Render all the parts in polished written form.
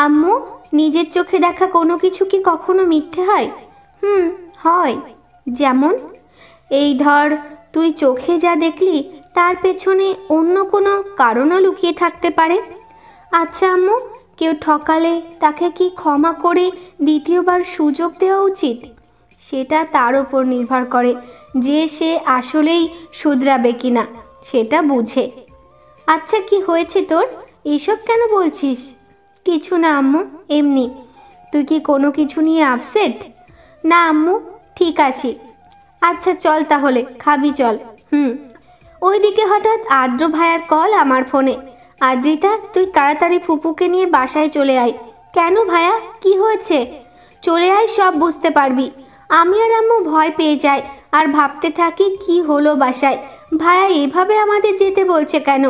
আম্মু, নিজের চোখে দেখা কোনো কিছু কি কখনো মিথ্যে হয়? হয়। যেমন? এই ধর, তুই চোখে যা দেখলি তার পেছনে অন্য কোনো কারণও লুকিয়ে থাকতে পারে। আচ্ছা আম্মু, কেউ ঠকালে তাকে কি ক্ষমা করে দ্বিতীয়বার সুযোগ দেওয়া উচিত? সেটা তার ওপর নির্ভর করে যে সে আসলেই শুধরাবে কিনা, সেটা বুঝে। আচ্ছা, কি হয়েছে তোর? এসব কেন বলছিস? কিছু না আম্মু, এমনি। তুই কি কোনো কিছু নিয়ে আপসেট? না আম্মু, ঠিক আছি। আচ্ছা চল তাহলে, খাবি চল। ওইদিকে হঠাৎ আদ্র ভাইয়ার কল আমার ফোনে। আদ্রিতা, তুই তাড়াতাড়ি ফুপুকে নিয়ে বাসায় চলে আয়। কেন ভাইয়া, কি হয়েছে? চলে আয়, সব বুঝতে পারবি। আমি আর আম্মু ভয় পেয়ে যাই আর ভাবতে থাকি কি হলো বাসায়। ভাইয়া এভাবে আমাদের যেতে বলছে কেন?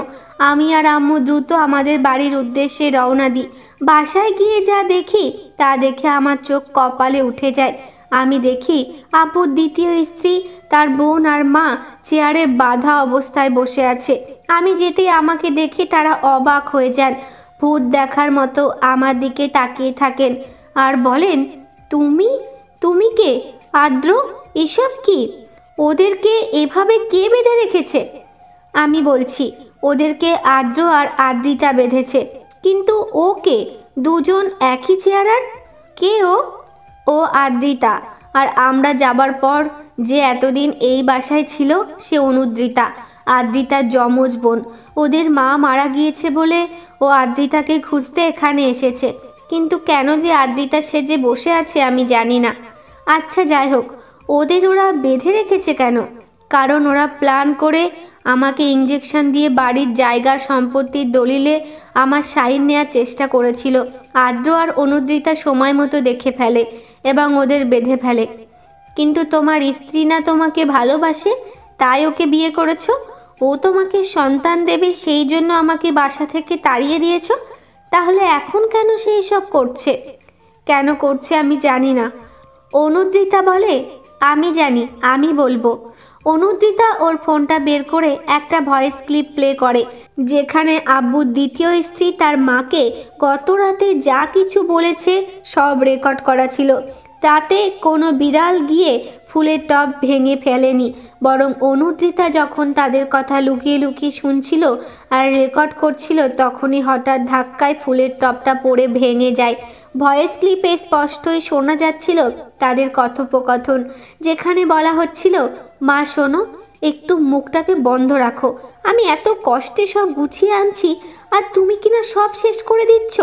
আমি আর আম্মু দ্রুত আমাদের বাড়ির উদ্দেশ্যে রওনা দিই। বাসায় গিয়ে যা দেখি তা দেখে আমার চোখ কপালে উঠে যায়। আমি দেখি আপুর দ্বিতীয় স্ত্রী, তার বোন আর মা চেয়ারে বাঁধা অবস্থায় বসে আছে। আমি যেতেই আমাকে দেখে তারা অবাক হয়ে যান। ভূত দেখার মতো আমার দিকে তাকিয়ে থাকেন আর বলেন, তুমি তুমি কে আদ্র? এসব কি? ওদেরকে এভাবে কে বেঁধে রেখেছে? আমি বলছি, ওদেরকে আদ্র আর আদ্রিতা বেঁধেছে। কিন্তু ও কে? দুজন একই চেয়ারার। কে ও? ও আদ্রিতা। আর আমরা যাবার পর যে এতদিন এই বাসায় ছিল সে অনুদ্রিতা, আদ্রিতার যমজ বোন। ওদের মা মারা গিয়েছে বলে ও আদ্রিতাকে খুঁজতে এখানে এসেছে। কিন্তু কেন যে আদ্রিতা সেজে বসে আছে আমি জানি না। আচ্ছা যাই হোক, ওদের ওরা বেঁধে রেখেছে কেন? কারণ ওরা প্ল্যান করে আমাকে ইঞ্জেকশন দিয়ে বাড়ির জায়গা সম্পত্তির দলিলে আমার সাইন নেওয়ার চেষ্টা করেছিল। আদ্র আর অনুদ্রিতা সময় মতো দেখে ফেলে এবং ওদের বেঁধে ফেলে। কিন্তু তোমার স্ত্রী না তোমাকে ভালোবাসে, তাই ওকে বিয়ে করেছো। ও তোমাকে সন্তান দেবে, সেই জন্য আমাকে বাসা থেকে তাড়িয়ে দিয়েছো। তাহলে এখন কেন সে এসব করছে? কেন করছে আমি জানি না। অনুদ্রিতা বলে, আমি জানি, আমি বলবো। অনুদ্রিতা ওর ফোনটা বের করে একটা ভয়েস ক্লিপ প্লে করে, যেখানে আব্বুর দ্বিতীয় স্ত্রী তার মাকে গত রাতে যা কিছু বলেছে সব রেকর্ড করা ছিল। রাতে কোনো বিড়াল গিয়ে ফুলের টব ভেঙে ফেলেনি, বরং অনুদ্রিতা যখন তাদের কথা লুকিয়ে লুকিয়ে শুনছিল আর রেকর্ড করছিল, তখনই হঠাৎ ধাক্কায় ফুলের টবটা পড়ে ভেঙে যায়। ভয়েস ক্লিপে স্পষ্টই শোনা যাচ্ছিল তাদের কথোপকথন, যেখানে বলা হচ্ছিল, মা শোনো, একটু মুখটাকে বন্ধ রাখো। আমি এত কষ্টে সব গুছিয়ে আনছি আর তুমি কিনা সব শেষ করে দিচ্ছ।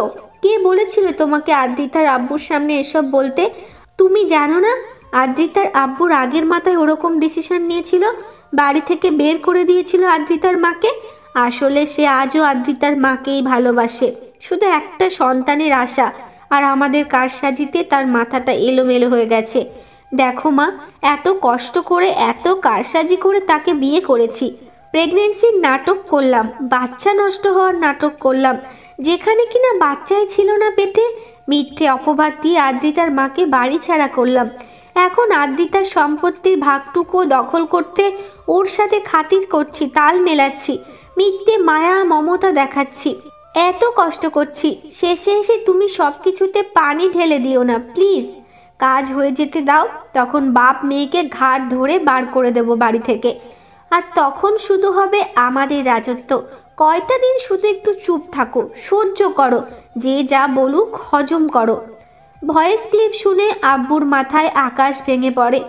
কে বলেছিল তোমাকে আদ্রিতার আব্বুর সামনে এসব বলতে? তুমি জানো না আদ্রিতার আব্বুর আগের মাথায় ওরকম ডিসিশন নিয়েছিল, বাড়ি থেকে বের করে দিয়েছিল আদ্রিতার মাকে। আসলে সে আজও আদ্রিতার মাকেই ভালোবাসে, শুধু একটা সন্তানের আশা। আর আমাদের কারসাজিতে তার মাথাটা এলোমেলো হয়ে গেছে। দেখো মা, এত কষ্ট করে এত কারসাজি করে তাকে বিয়ে করেছি, প্রেগনেন্সির নাটক করলাম, বাচ্চা নষ্ট হওয়ার নাটক করলাম, যেখানে কিনা বাচ্চাই ছিল না পেটে। মিথ্যে অপবাদ দিয়ে আদ্রিতার মাকে বাড়ি ছাড়া করলাম। এখন আদ্রিতার সম্পত্তির ভাগটুকু দখল করতে ওর সাথে খাতির করছি, তাল মেলাচ্ছি, মিথ্যে মায়া মমতা দেখাচ্ছি, এত কষ্ট করছি। শেষে এসে তুমি সব কিছুতে পানি ঢেলে দিও না প্লিজ। কাজ হয়ে যেতে দাও, তখন বাপ মেয়েকে ঘাড় ধরে বার করে দেব বাড়ি থেকে। আর তখন শুধু হবে আমাদের রাজত্ব। কয়টা দিন শুধু একটু চুপ থাকো, সহ্য করো, যে যা বলুক হজম করো। ভয়েস ক্লিপ শুনে আব্বুর মাথায় আকাশ ভেঙে পড়ে।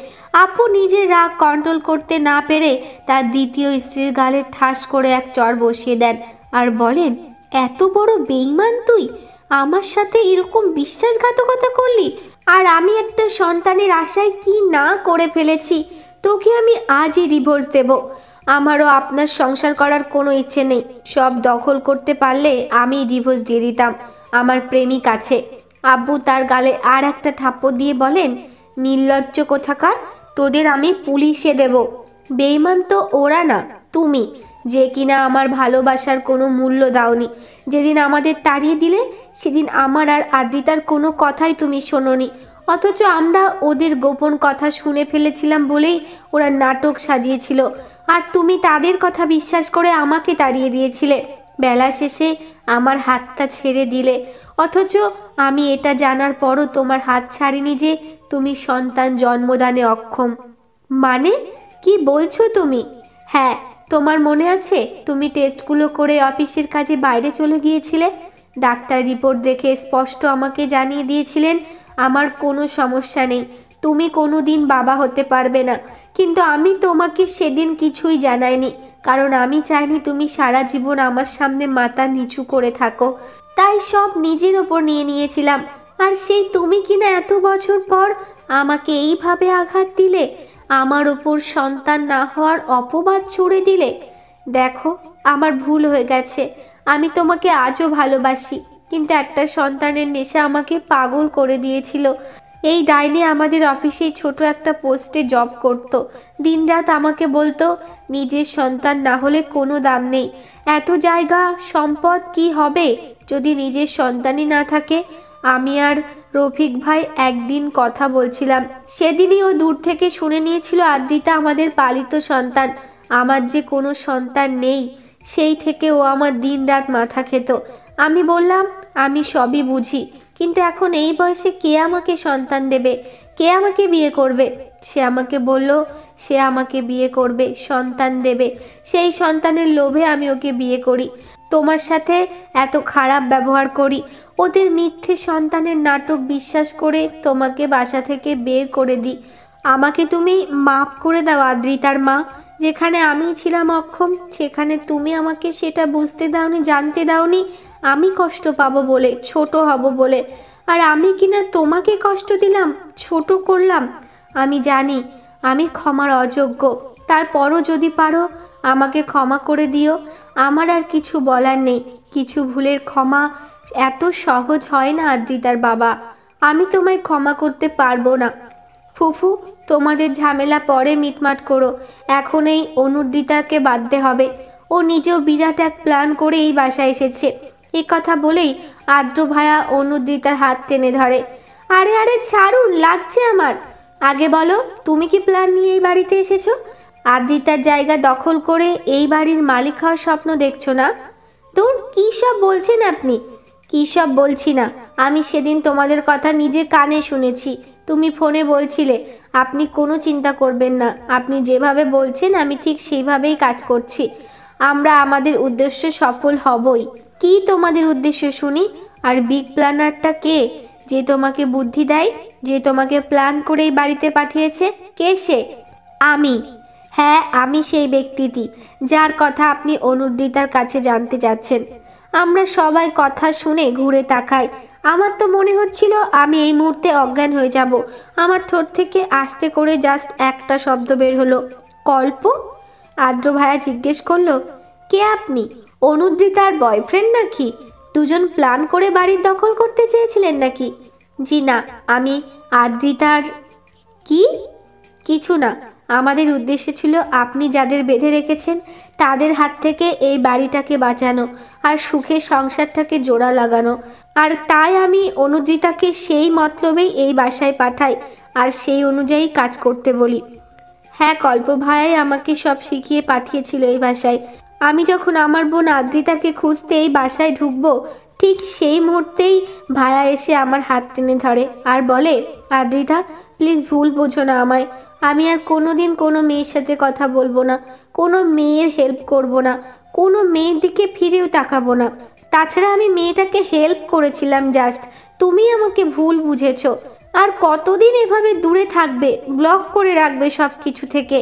আপু নিজের রাগ কন্ট্রোল করতে না পেরে তার দ্বিতীয় স্ত্রীর গালে ঠাস করে এক চড় বসিয়ে দেন আর বলেন, এত বড় বেঈমান তুই! আমার সাথে এরকম বিশ্বাসঘাতকতা করলি? আর আমি একটা সন্তানের আশায় কি না করে ফেলেছি। তোকে আমি আজই ডিভোর্স দেব। আমারও আপনার সংসার করার কোনো ইচ্ছে নেই। সব দখল করতে পারলে আমি ডিভোর্স দিয়ে দিতাম আমার প্রেমিক আছে। আব্বু তার গালে আর একটা থাপ্পড় দিয়ে বলেন, নির্লজ্জ কোথাকার, তোদের আমি পুলিশে দেব। বেঈমান তো ওরা না, তুমি, যে কিনা আমার ভালোবাসার কোনো মূল্য দাওনি। যেদিন আমাদের তাড়িয়ে দিলে সেদিন আমার আর আদ্রিতার কোনো কথাই তুমি শোনোনি, অথচ আমরা ওদের গোপন কথা শুনে ফেলেছিলাম বলেই ওরা নাটক সাজিয়েছিল। আর তুমি তাদের কথা বিশ্বাস করে আমাকে তাড়িয়ে দিয়েছিলে। বেলা শেষে আমার হাতটা ছেড়ে দিলে। অথচ আমি এটা জানার পরও তোমার হাত ছাড়িনি যে তুমি সন্তান জন্মদানে অক্ষম। মানে কি বলছো তুমি? হ্যাঁ, তোমার মনে আছে তুমি টেস্টগুলো করে অফিসের কাজে বাইরে চলে গিয়েছিলে? ডাক্তার রিপোর্ট দেখে স্পষ্ট আমাকে জানিয়ে দিয়েছিলেন আমার কোনো সমস্যা নেই, তুমি কোনো দিন বাবা হতে পারবে না। কিন্তু আমি তোমাকে সেদিন কিছুই জানাইনি, কারণ আমি চাইনি তুমি সারা জীবন আমার সামনে মাথা নিচু করে থাকো। তাই সব নিজের ওপর নিয়ে নিয়েছিলাম। আর সেই তুমি কিনা এত বছর পর আমাকে এইভাবে আঘাত দিলে, আমার ওপর সন্তান না হওয়ার অপবাদ ছুড়ে দিলে। দেখো, আমার ভুল হয়ে গেছে। আমি তোমাকে আজও ভালোবাসি, কিন্তু একটা সন্তানের নেশা আমাকে পাগল করে দিয়েছিল। এই ডাইনি আমাদের অফিসে ছোট একটা পোস্টে জব করত। দিনরাত আমাকে বলতো নিজের সন্তান না হলে কোনো দাম নেই, এত জায়গা সম্পদ কি হবে যদি নিজের সন্তানই না থাকে। আমি আর রফিক ভাই একদিন কথা বলছিলাম, সেদিনই ও দূর থেকে শুনে নিয়েছিল আদ্রিতা আমাদের পালিত সন্তান। আমার যে কোনো সন্তান নেই, সেই থেকে ও আমার দিনরাত মাথা খেত। আমি বললাম আমি সবই বুঝি, কিন্তু এখন এই বয়সে কে আমাকে সন্তান দেবে, কে আমাকে বিয়ে করবে? সে আমাকে বলল সে আমাকে বিয়ে করবে, সন্তান দেবে। সেই সন্তানের লোভে আমি ওকে বিয়ে করি, তোমার সাথে এত খারাপ ব্যবহার করি, ওদের মিথ্যে সন্তানের নাটক বিশ্বাস করে তোমাকে বাসা থেকে বের করে দিই। আমাকে তুমি মাফ করে দাও আদ্রিতার মা। যেখানে আমি ছিলাম অক্ষম, সেখানে তুমি আমাকে সেটা বুঝতে দাওনি, জানতে দাওনি আমি কষ্ট পাবো বলে, ছোট হব বলে। আর আমি কিনা তোমাকে কষ্ট দিলাম, ছোট করলাম। আমি জানি আমি ক্ষমার অযোগ্য, তারপরও যদি পারো আমাকে ক্ষমা করে দিও। আমার আর কিছু বলার নেই, কিছু ভুলের ক্ষমা এত সহজ হয় না আদ্রিতার বাবা। আমি তোমায় ক্ষমা করতে পারবো না। ফুফু, তোমাদের ঝামেলা পরে মিটমাট করো, এখন এই অনুদ্রিতাকে বাঁধতে হবে। ও নিজেও বিরাট এক প্ল্যান করে এই বাসায় এসেছে। এই কথা বলেই আদ্র ভায়া অনুদ্রিতার হাত টেনে ধরে। আরে আরে ছাড়ুন, লাগছে আমার। আগে বলো, তুমি কি প্ল্যান নিয়ে এই বাড়িতে এসেছো? আদ্রিতার জায়গা দখল করে এই বাড়ির মালিক হওয়ার স্বপ্ন দেখছো না? দূর, কী সব বলছেন আপনি? কী সব বলছি না, আমি সেদিন তোমাদের কথা নিজে কানে শুনেছি। তুমি ফোনে বলছিলে আপনি কোনো চিন্তা করবেন না, আপনি যেভাবে বলছেন আমি ঠিক সেইভাবেই কাজ করছি। আমরা আমাদের উদ্দেশ্য সফল হবই। কি তোমাদের উদ্দেশ্য শুনি? আর বিগ প্ল্যানারটা কে, যে তোমাকে বুদ্ধি দেয়, যে তোমাকে প্ল্যান করে এই বাড়িতে পাঠিয়েছে? কে সে? আমি। হ্যাঁ, আমি সেই ব্যক্তিটি যার কথা আপনি অনুদ্রিতার কাছে জানতে চাচ্ছেন। আমরা সবাই কথা শুনে ঘুরে তাকাই। আমার তো মনে হচ্ছিল আমি এই মুহূর্তে অজ্ঞান হয়ে যাব। আমার ঠোঁট থেকে আস্তে করে জাস্ট একটা শব্দ বের হলো, কল্প। আদ্র ভাইয়া জিজ্ঞেস করলো, কে আপনি? অনুদ্রিতার বয়ফ্রেন্ড নাকি? দুজন প্ল্যান করে বাড়ির দখল করতে চেয়েছিলেন নাকি? জি না, আমি আদ্রিতার। কি? কিছু না, আমাদের উদ্দেশ্য ছিল আপনি যাদের বেঁধে রেখেছেন তাদের হাত থেকে এই বাড়িটাকে বাঁচানো আর সুখের সংসারটাকে জোড়া লাগানো। আর তাই আমি অনুদ্রিতাকে সেই মতলবেই এই বাসায় পাঠাই আর সেই অনুযায়ী কাজ করতে বলি। হ্যাঁ, কল্প ভাইয়াই আমাকে সব শিখিয়ে পাঠিয়েছিল এই বাসায়। আমি যখন আমার বোন আদ্রিতাকে খুঁজতে এই বাসায় ঢুকবো, ঠিক সেই মুহূর্তেই ভাইয়া এসে আমার হাত টেনে ধরে আর বলে, আদ্রিতা প্লিজ ভুল বোঝো না আমায়। আমি আর কোনো দিন কোনো মেয়ের সাথে কথা বলবো না, কোনো মেয়ের হেল্প করব না, কোনো মেয়ের দিকে ফিরেও তাকাবো না। তাছাড়া আমি মেয়েটাকে হেল্প করেছিলাম জাস্ট, তুমি আমাকে ভুল বুঝেছো। আর কতদিন এভাবে দূরে থাকবে, ব্লক করে রাখবে সব কিছু থেকে?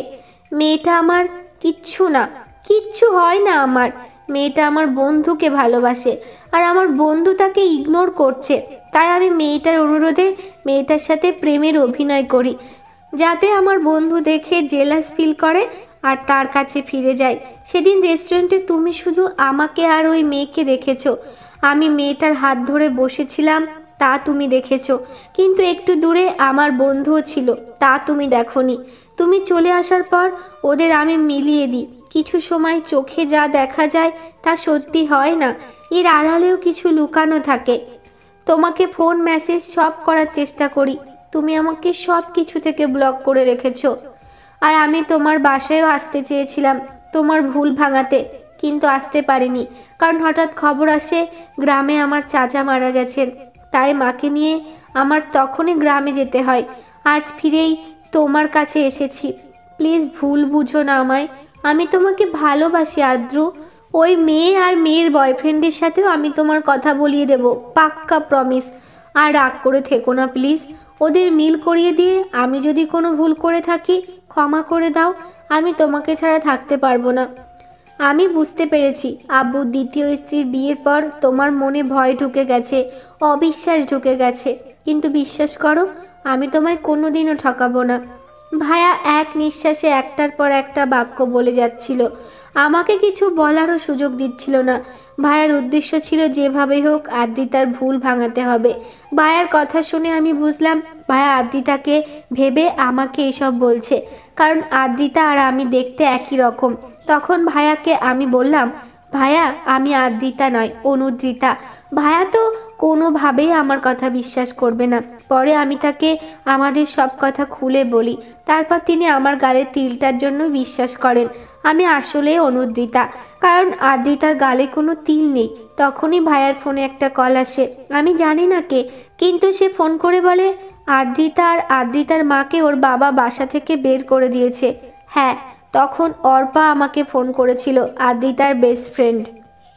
মেয়েটা আমার কিচ্ছু না, কিচ্ছু হয় না আমার। মেয়েটা আমার বন্ধুকে ভালোবাসে আর আমার বন্ধু তাকে ইগনোর করছে। তাই আমি মেয়েটার অনুরোধে মেয়েটার সাথে প্রেমের অভিনয় করি, যাতে আমার বন্ধু দেখে জেলাস ফিল করে আর তার কাছে ফিরে যায়। সেদিন রেস্টুরেন্টে তুমি শুধু আমাকে আর ওই মেয়েকে দেখেছো। আমি মেয়েটার হাত ধরে বসেছিলাম, তা তুমি দেখেছো, কিন্তু একটু দূরে আমার বন্ধুও ছিল, তা তুমি দেখোনি। তুমি চলে আসার পর ওদের আমি মিলিয়ে দিই। কিছু সময় চোখে যা দেখা যায় তা সত্যি হয় না, এর আড়ালেও কিছু লুকানো থাকে। তোমাকে ফোন মেসেজ সব করার চেষ্টা করি, তুমি আমাকে সব কিছু থেকে ব্লক করে রেখেছো। আর আমি তোমার বাসায়ও আসতে চেয়েছিলাম তোমার ভুল ভাঙাতে, কিন্তু আসতে পারিনি, কারণ হঠাৎ খবর আসে গ্রামে আমার চাচা মারা গেছেন। তাই মাকে নিয়ে আমার তখনই গ্রামে যেতে হয়। আজ ফিরেই তোমার কাছে এসেছি। প্লিজ ভুল বুঝো না আমায়, আমি তোমাকে ভালোবাসি আদ্রু। ওই মেয়ে আর মেয়ের বয়ফ্রেন্ডের সাথেও আমি তোমার কথা বলিয়ে দেব, পাক্কা প্রমিস। আর রাগ করে থেকো না প্লিজ, ওদের মিল করিয়ে দিয়ে আমি যদি কোনো ভুল করে থাকি ক্ষমা করে দাও। আমি তোমাকে ছাড়া থাকতে পারবো না। আমি বুঝতে পেরেছি আব্বুর দ্বিতীয় স্ত্রীর বিয়ের পর তোমার মনে ভয় ঢুকে গেছে, অবিশ্বাস ঢুকে গেছে, কিন্তু বিশ্বাস করো আমি তোমায় কোনোদিনও ঠকাবো না। ভাইয়া এক নিঃশ্বাসে একটার পর একটা বাক্য বলে যাচ্ছিল, আমাকে কিছু বলারও সুযোগ দিচ্ছিল না। ভাইয়ার উদ্দেশ্য ছিল যেভাবেই হোক আদ্রিতার ভুল ভাঙাতে হবে। ভাইয়ার কথা শুনে আমি বুঝলাম ভাইয়া আদ্রিতাকে ভেবে আমাকে এসব বলছে, কারণ আদ্রিতা আর আমি দেখতে একই রকম। তখন ভাইয়াকে আমি বললাম, ভাইয়া আমি আদ্রিতা নয়, অনুদ্রিতা। ভাইয়া তো কোনোভাবেই আমার কথা বিশ্বাস করবে না। পরে আমি তাকে আমাদের সব কথা খুলে বলি, তারপর তিনি আমার গালে তিলটার জন্য বিশ্বাস করেন আমি আসলে অনুদ্রিতা, কারণ আদ্রিতার গালে কোনো তিল নেই। তখনই ভাইয়ার ফোনে একটা কল আসে, আমি জানি না কে, কিন্তু সে ফোন করে বলে আদ্রিতা আর আদ্রিতার মাকে ওর বাবা বাসা থেকে বের করে দিয়েছে। হ্যাঁ, তখন অর্পা আমাকে ফোন করেছিল, আদ্রিতার বেস্ট ফ্রেন্ড।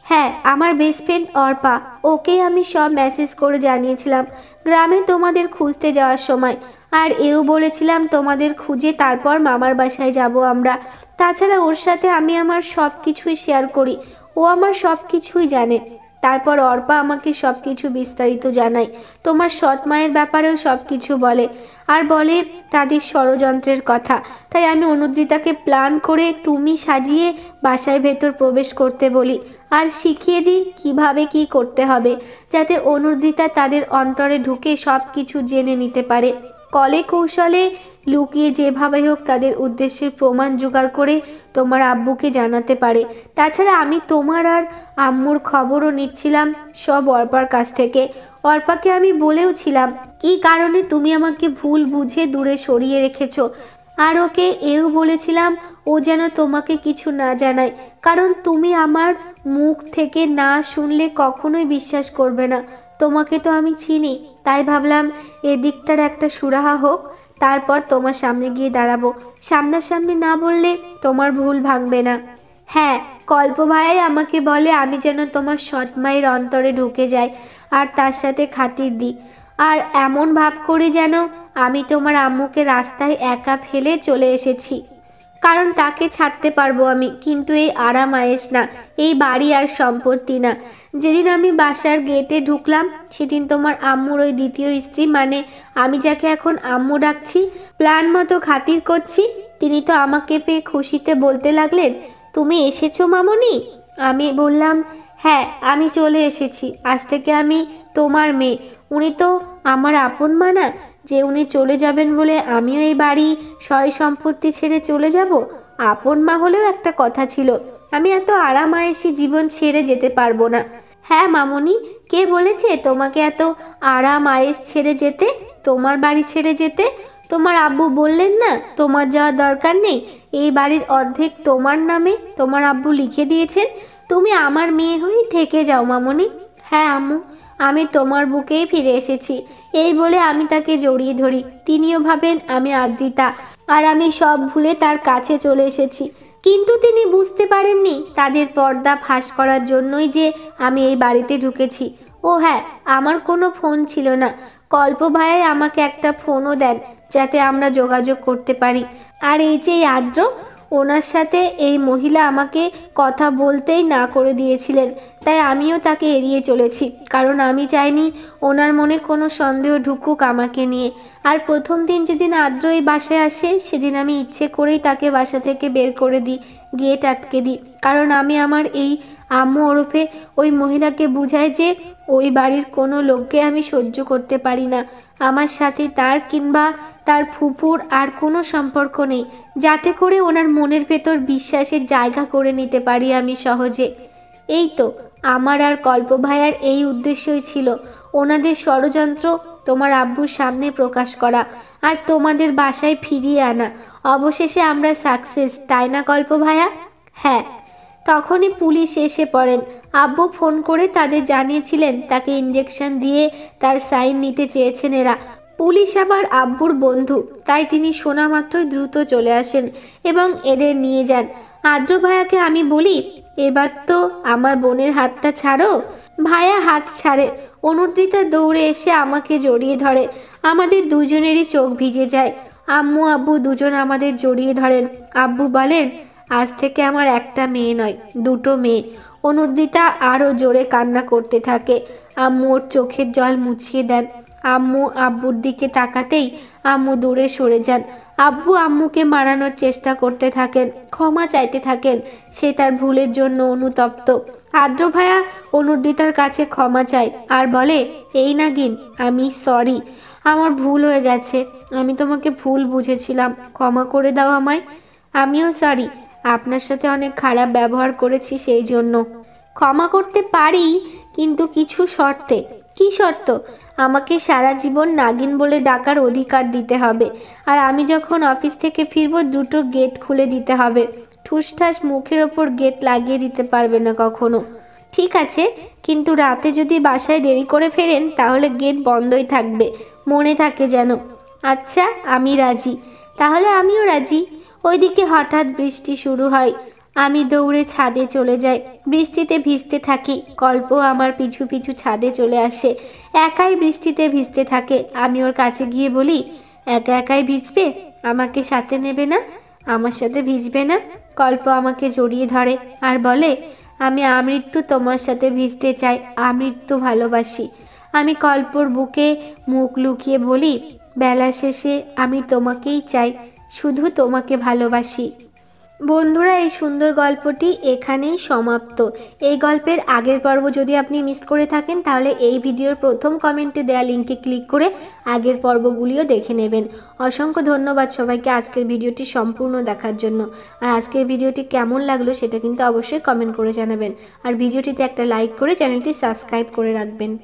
হ্যাঁ, আমার বেস্ট ফ্রেন্ড অর্পা, ওকেই আমি সব মেসেজ করে জানিয়েছিলাম গ্রামে তোমাদের খুঁজতে যাওয়ার সময়, আর এও বলেছিলাম তোমাদের খুঁজে তারপর মামার বাসায় যাব আমরা। তাছাড়া ওর সাথে আমি আমার সব কিছুই শেয়ার করি, ও আমার সব কিছুই জানে। তারপর অর্পা আমাকে সব কিছু বিস্তারিত জানায়, তোমার সৎ মায়ের ব্যাপারেও সব কিছু বলে, আর বলে তাদের ষড়যন্ত্রের কথা। তাই আমি অনুদ্রিতাকে প্ল্যান করে তুমি সাজিয়ে বাসায় ভেতর প্রবেশ করতে বলি, আর শিখিয়ে দিই কিভাবে কি করতে হবে, যাতে অনুদ্রিতা তাদের অন্তরে ঢুকে সব কিছু জেনে নিতে পারে। কলে কৌশলে লুকিয়ে যেভাবে হোক তাদের উদ্দেশ্যের প্রমাণ জোগাড় করে তোমার আব্বুকে জানাতে পারে। তাছাড়া আমি তোমার আর আম্মুর খবরও নিচ্ছিলাম সব অর্পার কাছ থেকে। অর্পাকে আমি বলেও ছিলাম কী কারণে তুমি আমাকে ভুল বুঝে দূরে সরিয়ে রেখেছো, আর ওকে এও বলেছিলাম ও যেন তোমাকে কিছু না জানায়, কারণ তুমি আমার মুখ থেকে না শুনলে কখনোই বিশ্বাস করবে না। তোমাকে তো আমি চিনি, তাই ভাবলাম এদিকটার একটা সুরাহা হোক, তারপর তোমার সামনে গিয়ে দাঁড়াবো। সামনাসামনি না বললে তোমার ভুল ভাঙবে না। হ্যাঁ, কল্প ভাইয়াই আমাকে বলে আমি যেন তোমার সৎ মায়ের অন্তরে ঢুকে যাই আর তার সাথে খাতির দিই, আর এমন ভাব করি যেন আমি তোমার আম্মুকে রাস্তায় একা ফেলে চলে এসেছি, কারণ তাকে ছাড়তে পারবো আমি, কিন্তু এই আরাম আয়েশ না, এই বাড়ি আর সম্পত্তি না। যেদিন আমি বাসার গেটে ঢুকলাম সেদিন তোমার আম্মুর ওই দ্বিতীয় স্ত্রী, মানে আমি যাকে এখন আম্মু ডাকছি, প্ল্যান মতো খাতির করছি, তিনি তো আমাকে পেয়ে খুশিতে বলতে লাগলেন, তুমি এসেছো মামনি? আমি বললাম, হ্যাঁ আমি চলে এসেছি, আজ থেকে আমি তোমার মেয়ে। উনি তো আমার আপন মা না, যে উনি চলে যাবেন বলে আমিও এই বাড়ি সয় সম্পত্তি ছেড়ে চলে যাব। আপন মা হলেও একটা কথা ছিল, আমি এত আরাম আয়েশি জীবন ছেড়ে যেতে পারবো না। হ্যাঁ মামনি, কে বলেছে তোমাকে এত আরাম আয়েশ ছেড়ে যেতে, তোমার বাড়ি ছেড়ে যেতে? তোমার আব্বু বললেন না তোমার যাওয়ার দরকার নেই, এই বাড়ির অর্ধেক তোমার নামে তোমার আব্বু লিখে দিয়েছেন, তুমি আমার মেয়ে হয়েই থেকে যাও মামনি। হ্যাঁ আম্মু, আমি তোমার বুকেই ফিরে এসেছি। এই বলে আমি তাকে জড়িয়ে ধরি। তিনিও ভাবেন আমি আদ্রিতা, আর আমি সব ভুলে তার কাছে চলে এসেছি। কিন্তু তিনি বুঝতে পারেননি তাদের পর্দা ফাঁস করার জন্যই যে আমি এই বাড়িতে ঢুকেছি। ও হ্যাঁ, আমার কোনো ফোন ছিল না, কল্প ভাইয়াই আমাকে একটা ফোনও দেন যাতে আমরা যোগাযোগ করতে পারি। আর এই যে আদ্র, ওনার সাথে এই মহিলা আমাকে কথা বলতেই না করে দিয়েছিলেন, তাই আমিও তাকে এড়িয়ে চলেছি, কারণ আমি চাইনি ওনার মনে কোনো সন্দেহ ঢুকুক আমাকে নিয়ে। আর প্রথম দিন যেদিন আদ্র এই বাসায় আসে সেদিন আমি ইচ্ছে করেই তাকে বাসা থেকে বের করে দিই, গেট আটকে দিই, কারণ আমি আমার এই আম্মু ওরফে ওই মহিলাকে বুঝাই যে ওই বাড়ির কোনো লোককে আমি সহ্য করতে পারি না। আমার সাথে তার কিংবা তার ফুপুর আর কোনো সম্পর্ক নেই, যাতে করে ওনার মনের ভেতর বিশ্বাসের জায়গা করে নিতে পারি আমি সহজে। এই তো আমার আর কল্প ভাইয়ার এই উদ্দেশ্যই ছিল, ওনাদের ষড়যন্ত্র তোমার আব্বুর সামনে প্রকাশ করা আর তোমাদের বাসায় ফিরিয়ে আনা। অবশেষে আমরা সাকসেস, তাই না কল্প ভাইয়া? হ্যাঁ, তখনই পুলিশ এসে পড়েন। আব্বু ফোন করে তাদের জানিয়েছিলেন তাকে ইঞ্জেকশন দিয়ে তার সাইন নিতে চেয়েছেন এরা। পুলিশ আবার আব্বুর বন্ধু, তাই তিনি শোনা মাত্রই দ্রুত চলে আসেন এবং এদের নিয়ে যান। আদ্র ভাইয়াকে আমি বলি, এবার তো আমার বোনের হাতটা ছাড়ো। ভাইয়া হাত ছাড়ে। অনুদ্রিতা দৌড়ে এসে আমাকে জড়িয়ে ধরে। আমাদের দুজনেরই চোখ ভিজে যায়। আম্মু আব্বু দুজন আমাদের জড়িয়ে ধরেন। আব্বু বলেন, আজ থেকে আমার একটা মেয়ে নয়, দুটো মেয়ে। অনুদ্রিতা আরও জোরে কান্না করতে থাকে। আম্মু ওর চোখের জল মুছিয়ে দেন। আম্মু আব্বুর দিকে তাকাতেই আম্মু দূরে সরে যান। আব্বু আম্মুকে মারানোর চেষ্টা করতে থাকেন, ক্ষমা চাইতে থাকেন। সে তার ভুলের জন্য অনুতপ্ত। আদ্র ভাইয়া অনুদ্রিতার কাছে ক্ষমা চায় আর বলে, এই নাগিন, আমি সরি, আমার ভুল হয়ে গেছে। আমি তোমাকে ভুল বুঝেছিলাম, ক্ষমা করে দাও আমায়। আমিও সরি, আপনার সাথে অনেক খারাপ ব্যবহার করেছি, সেই জন্য। ক্ষমা করতে পারি, কিন্তু কিছু শর্তে। কি শর্ত? আমাকে সারা জীবন নাগিন বলে ডাকার অধিকার দিতে হবে। আর আমি যখন অফিস থেকে ফিরবো দুটো গেট খুলে দিতে হবে। ঠুসঠাস মুখের ওপর গেট লাগিয়ে দিতে পারবে না কখনো। ঠিক আছে, কিন্তু রাতে যদি বাসায় দেরি করে ফেরেন তাহলে গেট বন্ধই থাকবে, মনে থাকে যেন। আচ্ছা, আমি রাজি। তাহলে আমিও রাজি। ওইদিকে হঠাৎ বৃষ্টি শুরু হয়। আমি দৌড়ে ছাদে চলে যাই। বৃষ্টিতে ভিজতে থাকি। কল্প আমার পিছু পিছু ছাদে চলে আসে। একাই বৃষ্টিতে ভিজতে থাকে। আমি ওর কাছে গিয়ে বলি, একা একাই ভিজবে, আমাকে সাথে নেবে না? আমার সাথে ভিজবে না? কল্প আমাকে জড়িয়ে ধরে আর বলে, আমি আমৃত্যু তোমার সাথে ভিজতে চাই, আমৃত্যু ভালোবাসি। আমি কল্পর বুকে মুখ লুকিয়ে বলি, বেলা শেষে আমি তোমাকেই চাই, শুধু তোমাকে ভালোবাসি। বন্ধুরা, এই সুন্দর গল্পটি এখানেই সমাপ্ত। এই গল্পের আগের পর্ব যদি আপনি মিস করে থাকেন তাহলে এই ভিডিওর প্রথম কমেন্টে দেওয়া লিঙ্কে ক্লিক করে আগের পর্বগুলিও দেখে নেবেন। অসংখ্য ধন্যবাদ সবাইকে আজকের ভিডিওটি সম্পূর্ণ দেখার জন্য। আর আজকের ভিডিওটি কেমন লাগলো সেটা কিন্তু অবশ্যই কমেন্ট করে জানাবেন। আর ভিডিওটিতে একটা লাইক করে চ্যানেলটি সাবস্ক্রাইব করে রাখবেন।